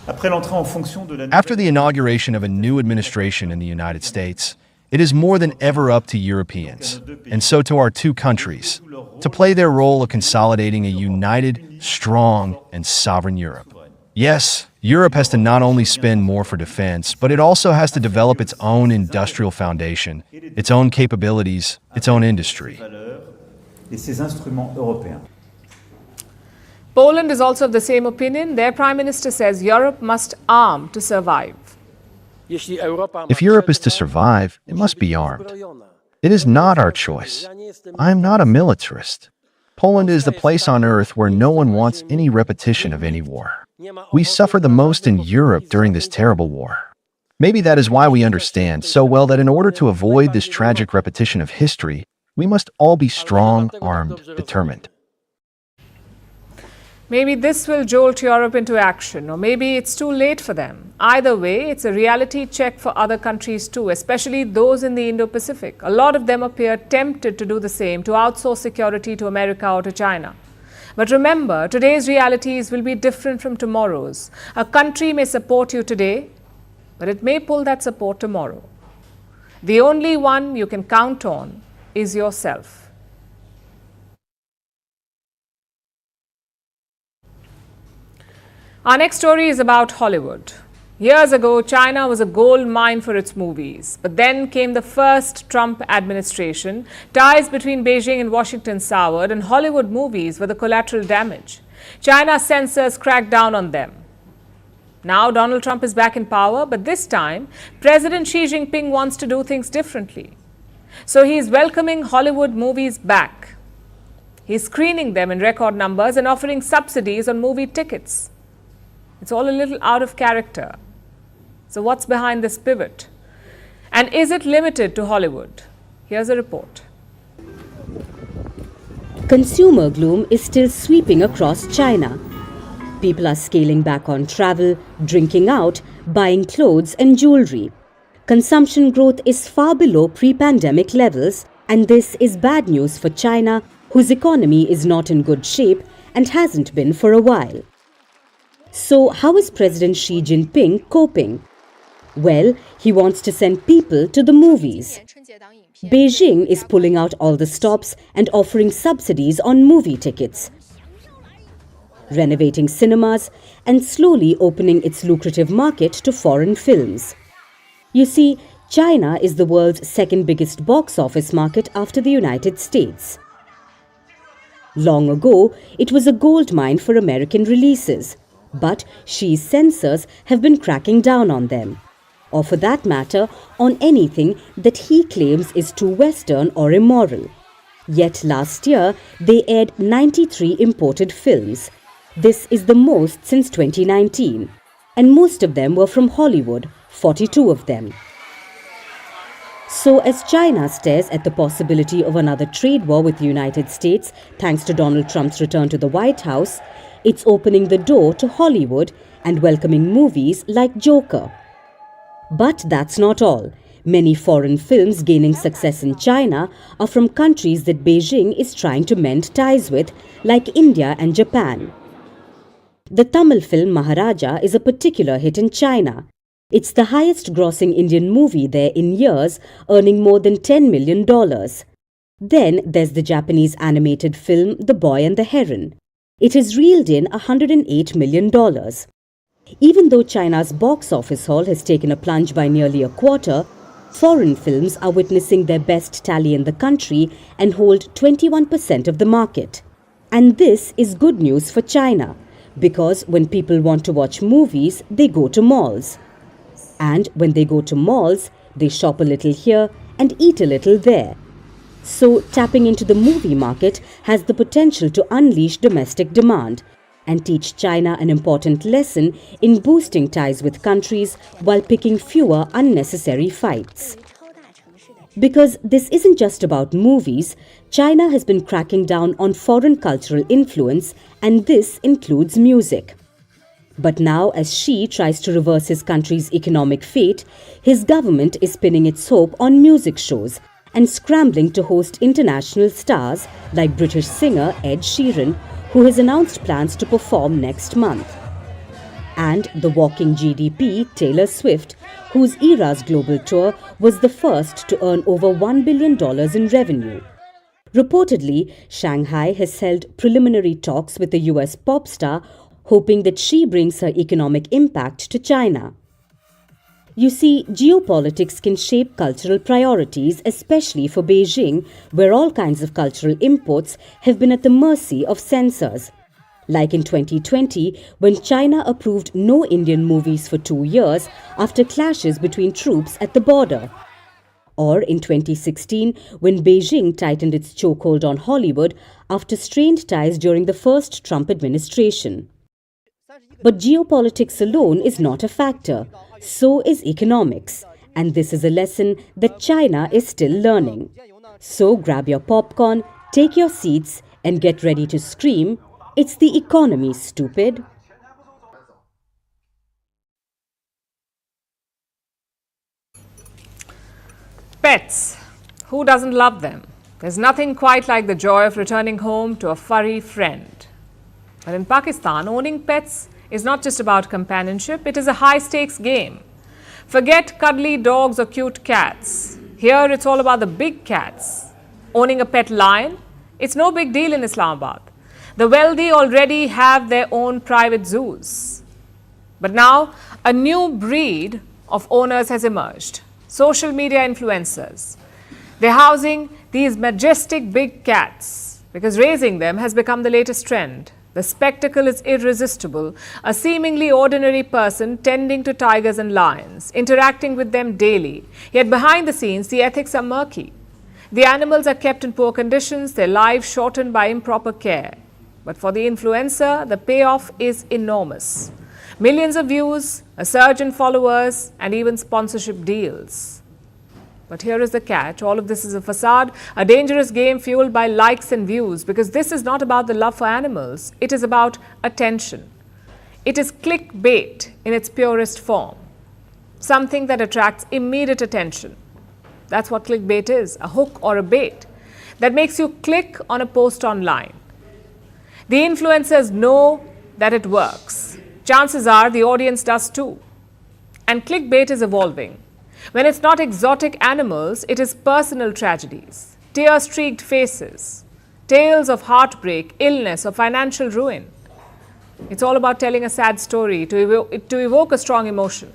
After the inauguration of a new administration in the United States, it is more than ever up to Europeans, and so to our two countries, to play their role of consolidating a united, strong, and sovereign Europe. Yes, Europe has to not only spend more for defense, but it also has to develop its own industrial foundation, its own capabilities, its own industry. Poland is also of the same opinion. Their Prime Minister says Europe must arm to survive. If Europe is to survive, it must be armed. It is not our choice. I am not a militarist. Poland is the place on earth where no one wants any repetition of any war. We suffer the most in Europe during this terrible war. Maybe that is why we understand so well that in order to avoid this tragic repetition of history, we must all be strong, armed, determined. Maybe this will jolt Europe into action, or maybe it's too late for them. Either way, it's a reality check for other countries too, especially those in the Indo-Pacific. A lot of them appear tempted to do the same, to outsource security to America or to China. But remember, today's realities will be different from tomorrow's. A country may support you today, but it may pull that support tomorrow. The only one you can count on is yourself. Our next story is about Hollywood. Years ago, China was a gold mine for its movies. But then came the first Trump administration. Ties between Beijing and Washington soured, and Hollywood movies were the collateral damage. China's censors cracked down on them. Now Donald Trump is back in power, but this time, President Xi Jinping wants to do things differently. So he is welcoming Hollywood movies back. He's screening them in record numbers and offering subsidies on movie tickets. It's all a little out of character. So what's behind this pivot? And is it limited to Hollywood? Here's a report. Consumer gloom is still sweeping across China. People are scaling back on travel, drinking out, buying clothes and jewelry. Consumption growth is far below pre-pandemic levels, and this is bad news for China, whose economy is not in good shape and hasn't been for a while. So, how is President Xi Jinping coping? Well, he wants to send people to the movies. Beijing is pulling out all the stops and offering subsidies on movie tickets, renovating cinemas, and slowly opening its lucrative market to foreign films. You see, China is the world's second biggest box office market after the United States. Long ago, it was a gold mine for American releases, but Xi's censors have been cracking down on them, or for that matter, on anything that he claims is too Western or immoral. Yet last year, they aired 93 imported films. This is the most since 2019, and most of them were from Hollywood, 42 of them. So as China stares at the possibility of another trade war with the United States thanks to Donald Trump's return to the White House, it's opening the door to Hollywood and welcoming movies like Joker. But that's not all. Many foreign films gaining success in China are from countries that Beijing is trying to mend ties with, like India and Japan. The Tamil film Maharaja is a particular hit in China. It's the highest grossing Indian movie there in years, earning more than $10 million. Then there's the Japanese animated film The Boy and the Heron. It has reeled in $108 million. Even though China's box office haul has taken a plunge by nearly a quarter, foreign films are witnessing their best tally in the country and hold 21% of the market. And this is good news for China, because when people want to watch movies, they go to malls. And when they go to malls, they shop a little here and eat a little there. So tapping into the movie market has the potential to unleash domestic demand and teach China an important lesson in boosting ties with countries while picking fewer unnecessary fights. Because this isn't just about movies, China has been cracking down on foreign cultural influence, and this includes music. But now, as Xi tries to reverse his country's economic fate, his government is pinning its hope on music shows and scrambling to host international stars like British singer Ed Sheeran, who has announced plans to perform next month. And the walking GDP, Taylor Swift, whose Era's global tour was the first to earn over $1 billion in revenue. Reportedly, Shanghai has held preliminary talks with the US pop star, hoping that she brings her economic impact to China. You see, geopolitics can shape cultural priorities, especially for Beijing, where all kinds of cultural imports have been at the mercy of censors. Like in 2020, when China approved no Indian movies for 2 years after clashes between troops at the border. Or in 2016, when Beijing tightened its chokehold on Hollywood after strained ties during the first Trump administration. But geopolitics alone is not a factor, so is economics, and this is a lesson that China is still learning. So grab your popcorn, take your seats, and get ready to scream, "It's the economy, stupid!" Pets. Who doesn't love them? There's nothing quite like the joy of returning home to a furry friend. But in Pakistan, owning pets is not just about companionship, it is a high-stakes game. Forget cuddly dogs or cute cats. Here it's all about the big cats. Owning a pet lion? It's no big deal in Islamabad. The wealthy already have their own private zoos. But now, a new breed of owners has emerged. Social media influencers. They're housing these majestic big cats because raising them has become the latest trend. The spectacle is irresistible. A seemingly ordinary person tending to tigers and lions, interacting with them daily. Yet behind the scenes, the ethics are murky. The animals are kept in poor conditions, their lives shortened by improper care. But for the influencer, the payoff is enormous. Millions of views, a surge in followers, and even sponsorship deals. But here is the catch. All of this is a facade, a dangerous game fueled by likes and views, because this is not about the love for animals. It is about attention. It is clickbait in its purest form. Something that attracts immediate attention. That's what clickbait is, a hook or a bait that makes you click on a post online. The influencers know that it works. Chances are the audience does too. And clickbait is evolving. When it's not exotic animals, it is personal tragedies, tear-streaked faces, tales of heartbreak, illness, or financial ruin. It's all about telling a sad story to evoke a strong emotion.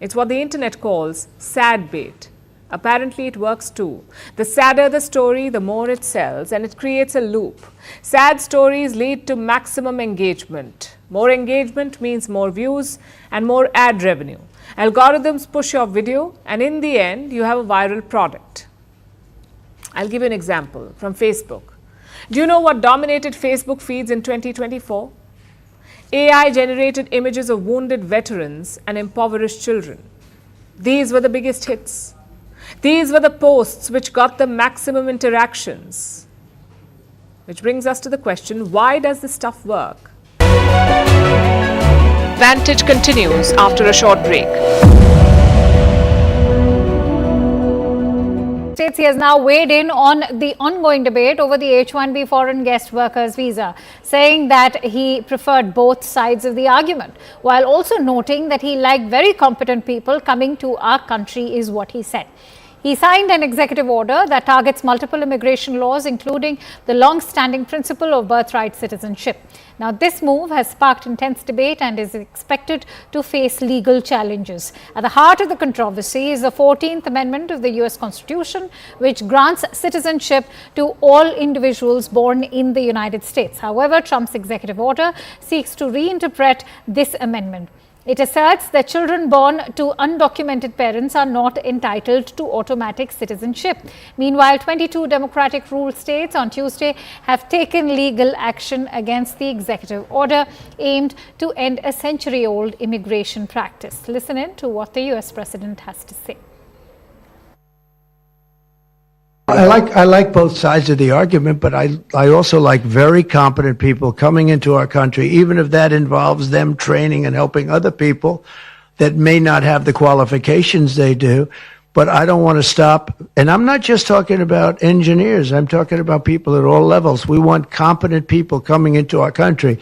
It's what the internet calls sad bait. Apparently, it works too. The sadder the story, the more it sells, and it creates a loop. Sad stories lead to maximum engagement. More engagement means more views and more ad revenue. Algorithms push your video, and in the end, you have a viral product. I'll give you an example from Facebook. Do you know what dominated Facebook feeds in 2024? AI-generated images of wounded veterans and impoverished children. These were the biggest hits. These were the posts which got the maximum interactions. Which brings us to the question, why does this stuff work? Vantage continues after a short break. He has now weighed in on the ongoing debate over the H-1B foreign guest workers visa, saying that he preferred both sides of the argument, while also noting that he liked very competent people coming to our country, is what he said. He signed an executive order that targets multiple immigration laws, including the long-standing principle of birthright citizenship. Now, this move has sparked intense debate and is expected to face legal challenges. At the heart of the controversy is the 14th Amendment of the U.S. Constitution, which grants citizenship to all individuals born in the United States. However, Trump's executive order seeks to reinterpret this amendment. It asserts that children born to undocumented parents are not entitled to automatic citizenship. Meanwhile, 22 Democratic ruled states on Tuesday have taken legal action against the executive order aimed to end a century-old immigration practice. Listen in to what the U.S. president has to say. I like both sides of the argument, but I also like very competent people coming into our country, even if that involves them training and helping other people that may not have the qualifications they do. But I don't want to stop. And I'm not just talking about engineers. I'm talking about people at all levels. We want competent people coming into our country.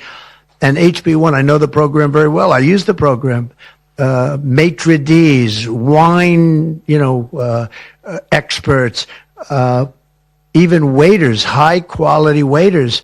And HB1, I know the program very well. I use the program. Maitre d's, wine, experts, even waiters, high quality waiters.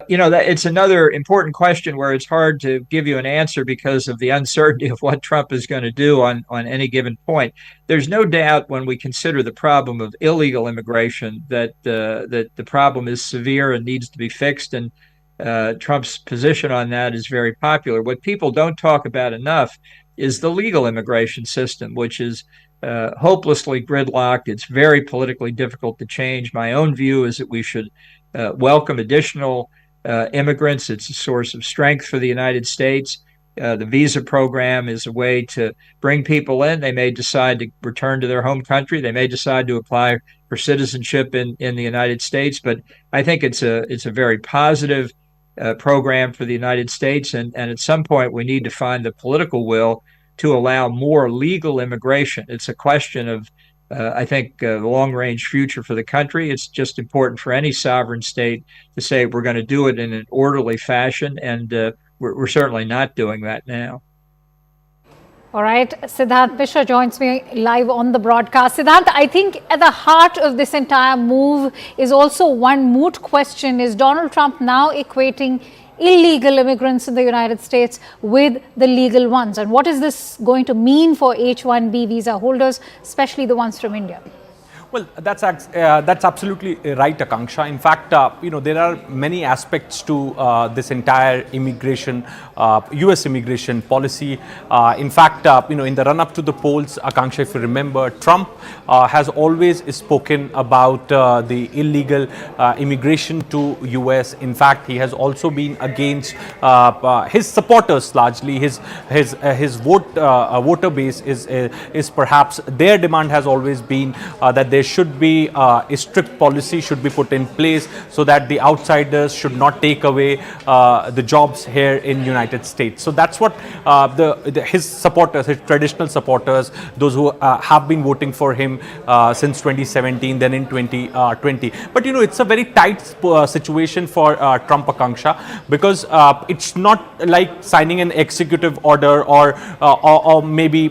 It's another important question where it's hard to give you an answer because of the uncertainty of what Trump is going to do on any given point. There's no doubt when we consider the problem of illegal immigration that the problem is severe and needs to be fixed. And Trump's position on that is very popular. What people don't talk about enough is the legal immigration system, which is hopelessly gridlocked. It's very politically difficult to change. My own view is that we should welcome additional immigrants. It's a source of strength for the United States. The visa program is a way to bring people in. They may decide to return to their home country. They may decide to apply for citizenship in the United States. But I think it's a very positive program for the United States. And at some point, we need to find the political will to allow more legal immigration. It's a question of, I think, the long-range future for the country. It's just important for any sovereign state to say we're going to do it in an orderly fashion, and we're certainly not doing that now. All right, Siddharth Mishra joins me live on the broadcast. Siddharth, I think at the heart of this entire move is also one moot question. Is Donald Trump now equating illegal immigrants in the United States with the legal ones? And what is this going to mean for H-1B visa holders, especially the ones from India? Well, that's absolutely right, Akanksha. In fact, there are many aspects to this entire immigration, U.S. immigration policy. In fact, in the run-up to the polls, Akanksha, if you remember, Trump has always spoken about the illegal immigration to U.S. In fact, he has also been against his supporters largely. His voter base is perhaps their demand has always been that there there should be a strict policy should be put in place so that the outsiders should not take away the jobs here in United States. So that's what his supporters, his traditional supporters, those who have been voting for him since 2017, then in 2020. But it's a very tight situation for Trump Akanksha, because it's not like signing an executive order or maybe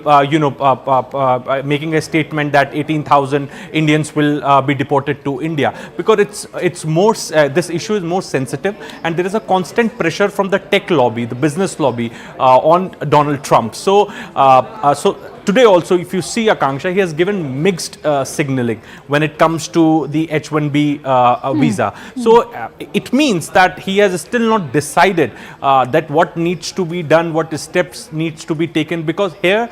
making a statement that 18,000 Indians will be deported to India, because it's more this issue is more sensitive, and there is a constant pressure from the tech lobby, the business lobby on Donald Trump. So today also, if you see Akanksha, he has given mixed signaling when it comes to the H-1B visa. So it means that he has still not decided that what needs to be done, what steps needs to be taken, because here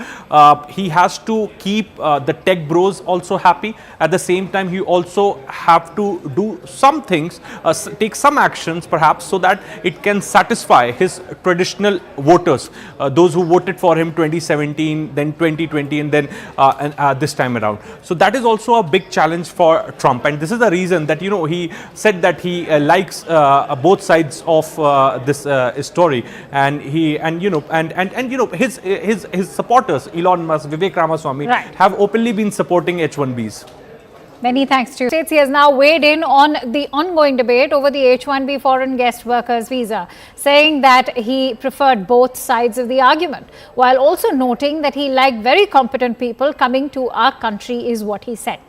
he has to keep the tech bros also happy. At the same time, he also have to do some things, take some actions perhaps, so that it can satisfy his traditional voters, those who voted for him 2017, then 2020, and then this time around. So that is also a big challenge for Trump, and this is the reason that he said that he likes both sides of this story, and his supporters, Elon Musk, Vivek Ramaswamy, have openly been supporting H-1Bs. Many thanks to you. He has now weighed in on the ongoing debate over the H-1B foreign guest workers visa, saying that he preferred both sides of the argument, while also noting that he liked very competent people coming to our country, is what he said.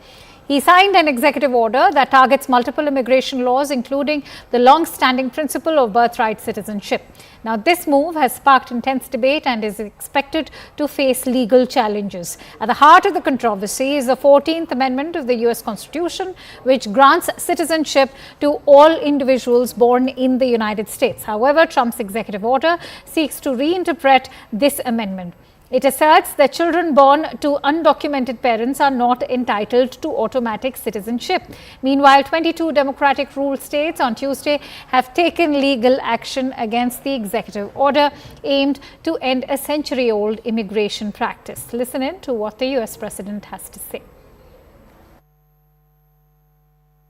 He signed an executive order that targets multiple immigration laws, including the long-standing principle of birthright citizenship. Now, this move has sparked intense debate and is expected to face legal challenges. At the heart of the controversy is the 14th Amendment of the US Constitution, which grants citizenship to all individuals born in the United States. However, Trump's executive order seeks to reinterpret this amendment. It asserts that children born to undocumented parents are not entitled to automatic citizenship. Meanwhile, 22 Democratic-ruled states on Tuesday have taken legal action against the executive order aimed to end a century-old immigration practice. Listen in to what the US president has to say.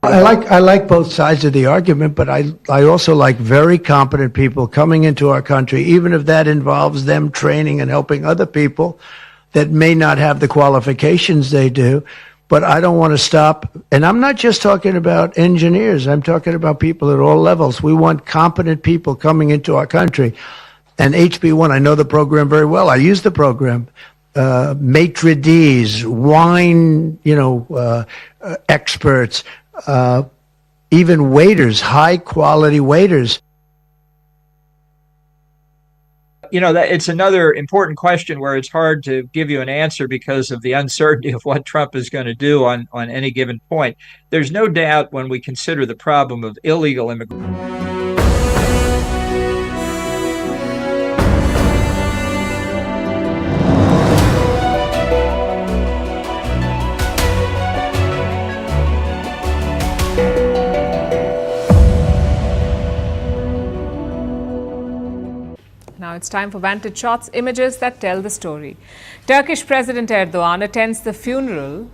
I like both sides of the argument, but I also like very competent people coming into our country, even if that involves them training and helping other people that may not have the qualifications they do. But I don't want to stop. And I'm not just talking about engineers. I'm talking about people at all levels. We want competent people coming into our country. And HB1, I know the program very well. I use the program. Maitre d's, wine, experts, even waiters, high quality waiters. It's another important question where it's hard to give you an answer because of the uncertainty of what Trump is going to do on any given point. There's no doubt when we consider the problem of illegal immigration. Now it's time for Vantage Shots, images that tell the story. Turkish President Erdogan attends the funeral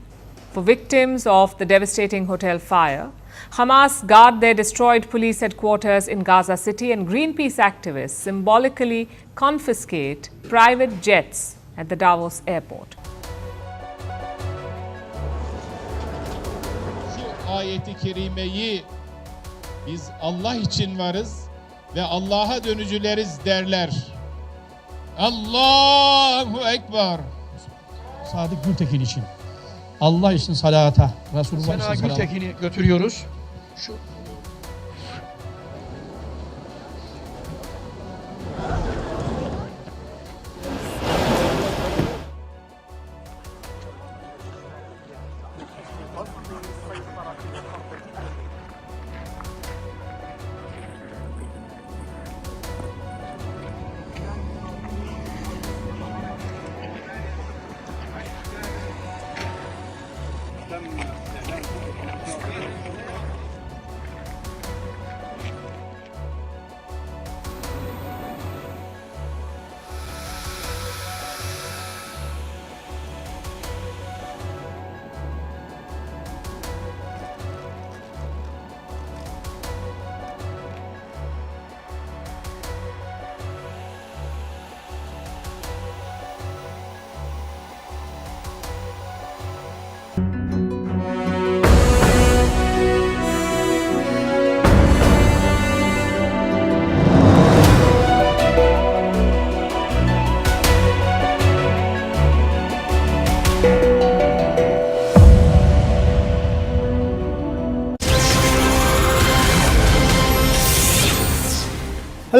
for victims of the devastating hotel fire. Hamas guard their destroyed police headquarters in Gaza City, and Greenpeace activists symbolically confiscate private jets at the Davos airport. Şu ayeti kerimeyi biz Allah için varız ve Allah'a dönücüleriz derler. Allahu Ekber. Sadık Gültekin için. Allah için salata. Resulullah için salata. Gültekin'i götürüyoruz. Şu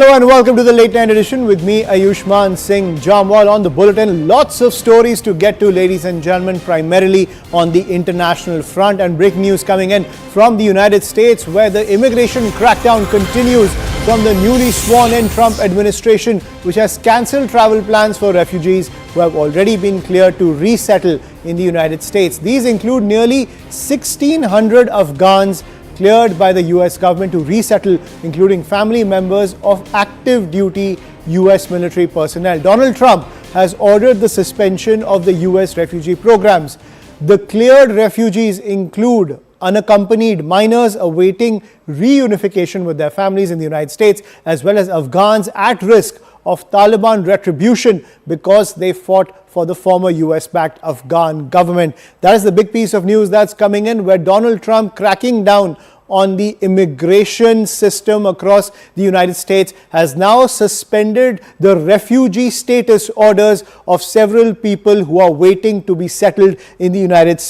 Hello and welcome to the late night edition with me, Ayushman Singh Jamwal. On the bulletin, lots of stories to get to, ladies and gentlemen, primarily on the international front, and breaking news coming in from the United States, where the immigration crackdown continues from the newly sworn in Trump administration, which has cancelled travel plans for refugees who have already been cleared to resettle in the United States. These include nearly 1,600 Afghans cleared by the US government to resettle, including family members of active duty US military personnel. Donald Trump has ordered the suspension of the US refugee programs. The cleared refugees include unaccompanied minors awaiting reunification with their families in the United States, as well as Afghans at risk of Taliban retribution because they fought for the former US-backed Afghan government. That is the big piece of news that's coming in, where Donald Trump, cracking down on the immigration system across the United States, has now suspended the refugee status orders of several people who are waiting to be settled in the United States.